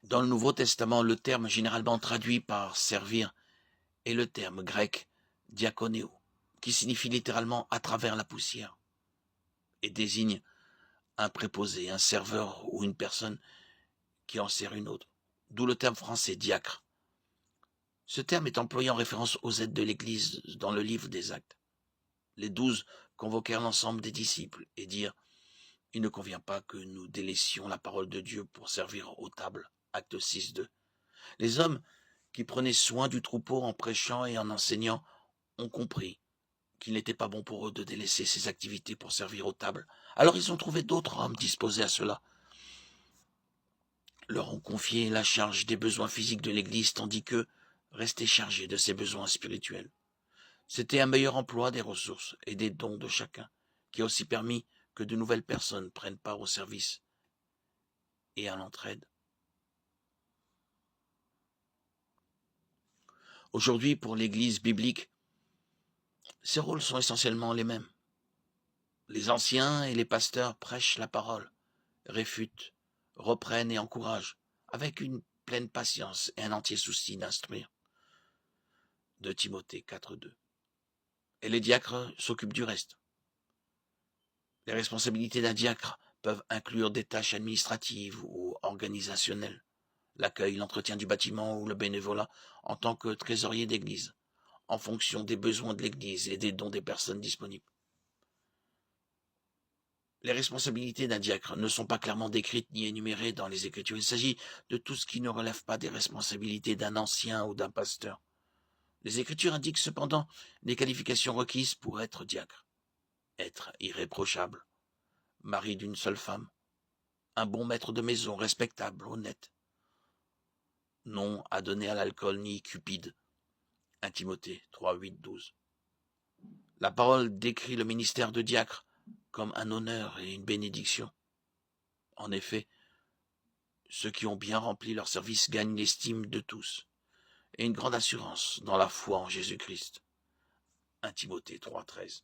Dans le Nouveau Testament, le terme généralement traduit par servir est le terme grec diakonéo, qui signifie littéralement à travers la poussière, et désigne un préposé, un serveur ou une personne qui en sert une autre, d'où le terme français diacre. Ce terme est employé en référence aux aides de l'Église dans le livre des Actes. Les 12 convoquèrent l'ensemble des disciples et dirent « Il ne convient pas que nous délaissions la parole de Dieu pour servir aux tables. » Acte 6:2. Les hommes qui prenaient soin du troupeau en prêchant et en enseignant ont compris qu'il n'était pas bon pour eux de délaisser ces activités pour servir aux tables. Alors ils ont trouvé d'autres hommes disposés à cela, leur ont confié la charge des besoins physiques de l'Église, tandis qu'eux restaient chargés de ses besoins spirituels. C'était un meilleur emploi des ressources et des dons de chacun, qui a aussi permis que de nouvelles personnes prennent part au service et à l'entraide. Aujourd'hui, pour l'Église biblique, ces rôles sont essentiellement les mêmes. Les anciens et les pasteurs prêchent la parole, réfutent, reprennent et encouragent, avec une pleine patience et un entier souci d'instruire. De Timothée 4:2. Et les diacres s'occupent du reste. Les responsabilités d'un diacre peuvent inclure des tâches administratives ou organisationnelles, l'accueil, l'entretien du bâtiment ou le bénévolat en tant que trésorier d'église, en fonction des besoins de l'église et des dons des personnes disponibles. Les responsabilités d'un diacre ne sont pas clairement décrites ni énumérées dans les Écritures. Il s'agit de tout ce qui ne relève pas des responsabilités d'un ancien ou d'un pasteur. Les Écritures indiquent cependant les qualifications requises pour être diacre. Être irréprochable, mari d'une seule femme, un bon maître de maison, respectable, honnête, non adonné à l'alcool ni cupide. 1 Timothée 3:8-12. La parole décrit le ministère de diacre comme un honneur et une bénédiction. En effet, ceux qui ont bien rempli leur service gagnent l'estime de tous et une grande assurance dans la foi en Jésus-Christ. 1 Timothée 3:13.